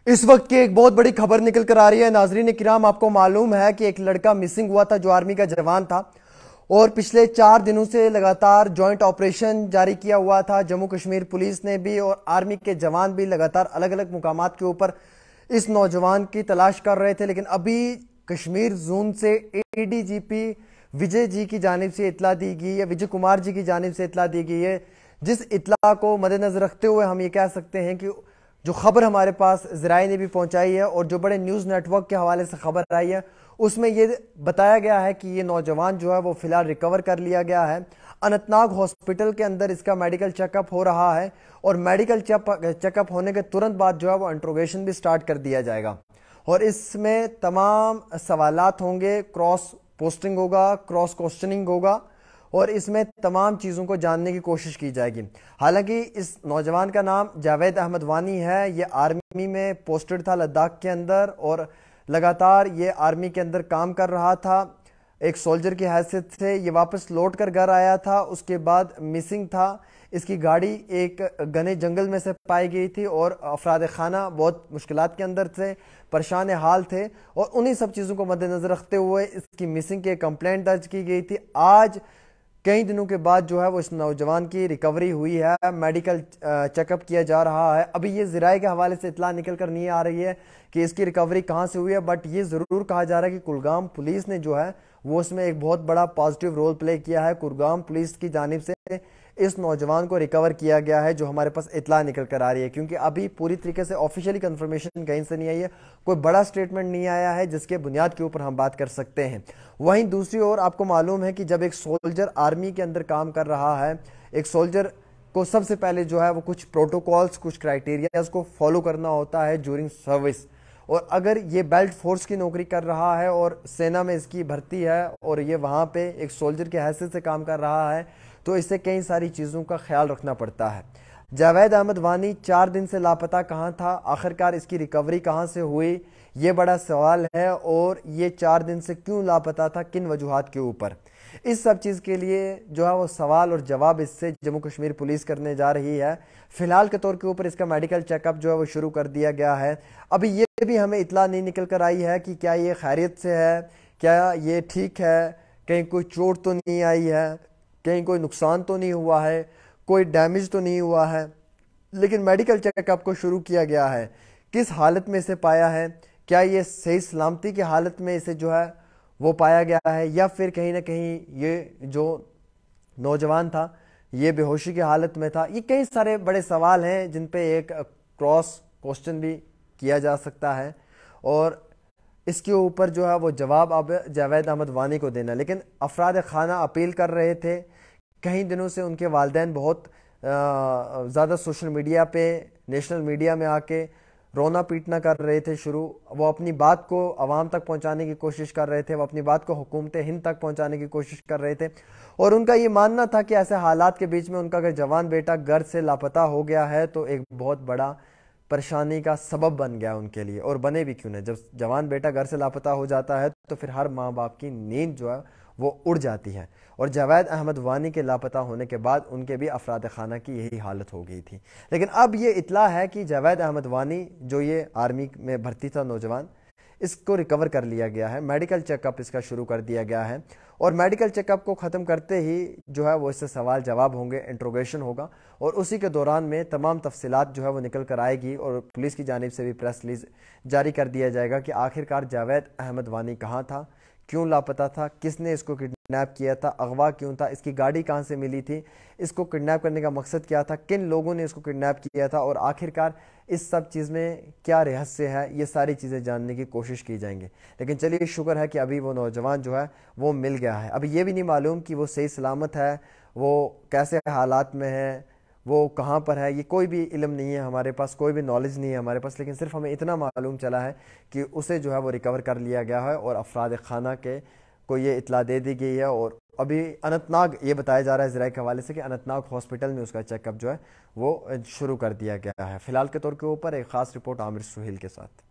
इस वक्त की एक बहुत बड़ी खबर निकल कर आ रही है। नाजरीन किराम, आपको मालूम है कि एक लड़का मिसिंग हुआ था जो आर्मी का जवान था और पिछले 4 दिनों से लगातार जॉइंट ऑपरेशन जारी किया हुआ था। जम्मू कश्मीर पुलिस ने भी और आर्मी के जवान भी लगातार अलग अलग मुकामात के ऊपर इस नौजवान की तलाश कर रहे थे। लेकिन अभी कश्मीर जोन से एडीजीपी विजय जी की जानिब से इतला दी गई है, विजय कुमार जी की जानिब से इतला दी गई है, जिस इतला को मद्देनजर रखते हुए हम ये कह सकते हैं कि जो खबर हमारे पास ज़राए ने भी पहुंचाई है और जो बड़े न्यूज़ नेटवर्क के हवाले से खबर आई है उसमें यह बताया गया है कि ये नौजवान जो है वो फिलहाल रिकवर कर लिया गया है। अनंतनाग हॉस्पिटल के अंदर इसका मेडिकल चेकअप हो रहा है और मेडिकल चेकअप होने के तुरंत बाद जो है वो इंट्रोगेशन भी स्टार्ट कर दिया जाएगा और इसमें तमाम सवालात होंगे, क्रॉस पोस्टिंग होगा, क्रॉस क्वेश्चनिंग होगा और इसमें तमाम चीज़ों को जानने की कोशिश की जाएगी। हालांकि इस नौजवान का नाम जावेद अहमद वानी है। ये आर्मी में पोस्टेड था लद्दाख के अंदर और लगातार ये आर्मी के अंदर काम कर रहा था। एक सोल्जर की हैसियत से ये वापस लौट कर घर आया था, उसके बाद मिसिंग था। इसकी गाड़ी एक घने जंगल में से पाई गई थी और अफराद खाना बहुत मुश्किलात के अंदर थे, परेशान हाल थे और उन्हीं सब चीज़ों को मद्देनजर रखते हुए इसकी मिसिंग की कंप्लेंट दर्ज की गई थी। आज कई दिनों के बाद जो है वो इस नौजवान की रिकवरी हुई है, मेडिकल चेकअप किया जा रहा है। अभी ये ज़राए के हवाले से इतला निकल कर नहीं आ रही है कि इसकी रिकवरी कहाँ से हुई है, बट ये ज़रूर कहा जा रहा है कि कुलगाम पुलिस ने जो है वो उसमें एक बहुत बड़ा पॉजिटिव रोल प्ले किया है। कुलगाम पुलिस की जानिब से इस नौजवान को रिकवर किया गया है, जो हमारे पास इतला निकल कर आ रही है, क्योंकि अभी पूरी तरीके से ऑफिशियली कंफर्मेशन कहीं से नहीं आई है, कोई बड़ा स्टेटमेंट नहीं आया है जिसके बुनियाद के ऊपर हम बात कर सकते हैं। वहीं दूसरी ओर आपको मालूम है कि जब एक सोल्जर आर्मी के अंदर काम कर रहा है, एक सोल्जर को सबसे पहले जो है वो कुछ प्रोटोकॉल्स, कुछ क्राइटेरियाज को फॉलो करना होता है ड्यूरिंग सर्विस। और अगर ये बेल्ट फोर्स की नौकरी कर रहा है और सेना में इसकी भर्ती है और ये वहाँ पे एक सोल्जर की हैसियत से काम कर रहा है तो इससे कई सारी चीज़ों का ख्याल रखना पड़ता है। जावेद अहमद वानी 4 दिन से लापता कहाँ था, आखिरकार इसकी रिकवरी कहाँ से हुई, ये बड़ा सवाल है। और ये 4 दिन से क्यों लापता था, किन वजूहात के ऊपर, इस सब चीज़ के लिए जो है वो सवाल और जवाब इससे जम्मू कश्मीर पुलिस करने जा रही है। फिलहाल के तौर के ऊपर इसका मेडिकल चेकअप जो है वो शुरू कर दिया गया है। अभी ये भी हमें इतला नहीं निकल कर आई है कि क्या ये खैरियत से है, क्या ये ठीक है, कहीं कोई चोट तो नहीं आई है, कहीं कोई नुकसान तो नहीं हुआ है, कोई डैमेज तो नहीं हुआ है। लेकिन मेडिकल चेकअप को शुरू किया गया है। किस हालत में इसे पाया है, क्या ये सही सलामती की हालत में इसे जो है वो पाया गया है या फिर कहीं ना कहीं ये जो नौजवान था ये बेहोशी की हालत में था। ये कई सारे बड़े सवाल हैं जिन पे एक क्रॉस क्वेश्चन भी किया जा सकता है और इसके ऊपर जो है वो जवाब अब जावेद अहमद वानी को देना। लेकिन अफराद खाना अपील कर रहे थे, कई दिनों से उनके वालिदैन बहुत ज़्यादा सोशल मीडिया पे, नेशनल मीडिया में आके रोना पीटना कर रहे थे शुरू। वो अपनी बात को आवाम तक पहुंचाने की कोशिश कर रहे थे, वो अपनी बात को हुकूमत हिंद तक पहुंचाने की कोशिश कर रहे थे और उनका ये मानना था कि ऐसे हालात के बीच में उनका अगर जवान बेटा घर से लापता हो गया है तो एक बहुत बड़ा परेशानी का सबब बन गया उनके लिए। और बने भी क्यों नहीं, जब जवान बेटा घर से लापता हो जाता है तो फिर हर माँ बाप की नींद जो है वो उड़ जाती है। और जावेद अहमद वानी के लापता होने के बाद उनके भी अफराद खाना की यही हालत हो गई थी। लेकिन अब ये इतला है कि जावेद अहमद वानी जो ये आर्मी में भर्ती था नौजवान, इसको रिकवर कर लिया गया है, मेडिकल चेकअप इसका शुरू कर दिया गया है और मेडिकल चेकअप को ख़त्म करते ही जो है वो इससे सवाल जवाब होंगे, इंट्रोगेशन होगा और उसी के दौरान में तमाम तफसीलात जो है वो निकल कर आएगी और पुलिस की जानिब से भी प्रेस रिलीज जारी कर दिया जाएगा कि आखिरकार जावेद अहमद वानी कहाँ था, क्यों लापता था, किसने इसको किडनैप किया था, अगवा क्यों था, इसकी गाड़ी कहाँ से मिली थी, इसको किडनैप करने का मकसद क्या था, किन लोगों ने इसको किडनैप किया था और आखिरकार इस सब चीज़ में क्या रहस्य है, ये सारी चीज़ें जानने की कोशिश की जाएंगी। लेकिन चलिए शुक्र है कि अभी वो नौजवान जो है वो मिल गया है। अभी ये भी नहीं मालूम कि वो सही सलामत है, वो कैसे हालात में है, वो कहाँ पर है, ये कोई भी इल्म नहीं है हमारे पास, कोई भी नॉलेज नहीं है हमारे पास। लेकिन सिर्फ हमें इतना मालूम चला है कि उसे जो है वो रिकवर कर लिया गया है और अफराद खाना के को ये इतला दे दी गई है। और अभी अनंतनाग ये बताया जा रहा है ज़राए के हवाले से कि अनंतनाग हॉस्पिटल में उसका चेकअप जो है वो शुरू कर दिया गया है। फिलहाल के तौर के ऊपर एक ख़ास रिपोर्ट आमिर सुहेल के साथ।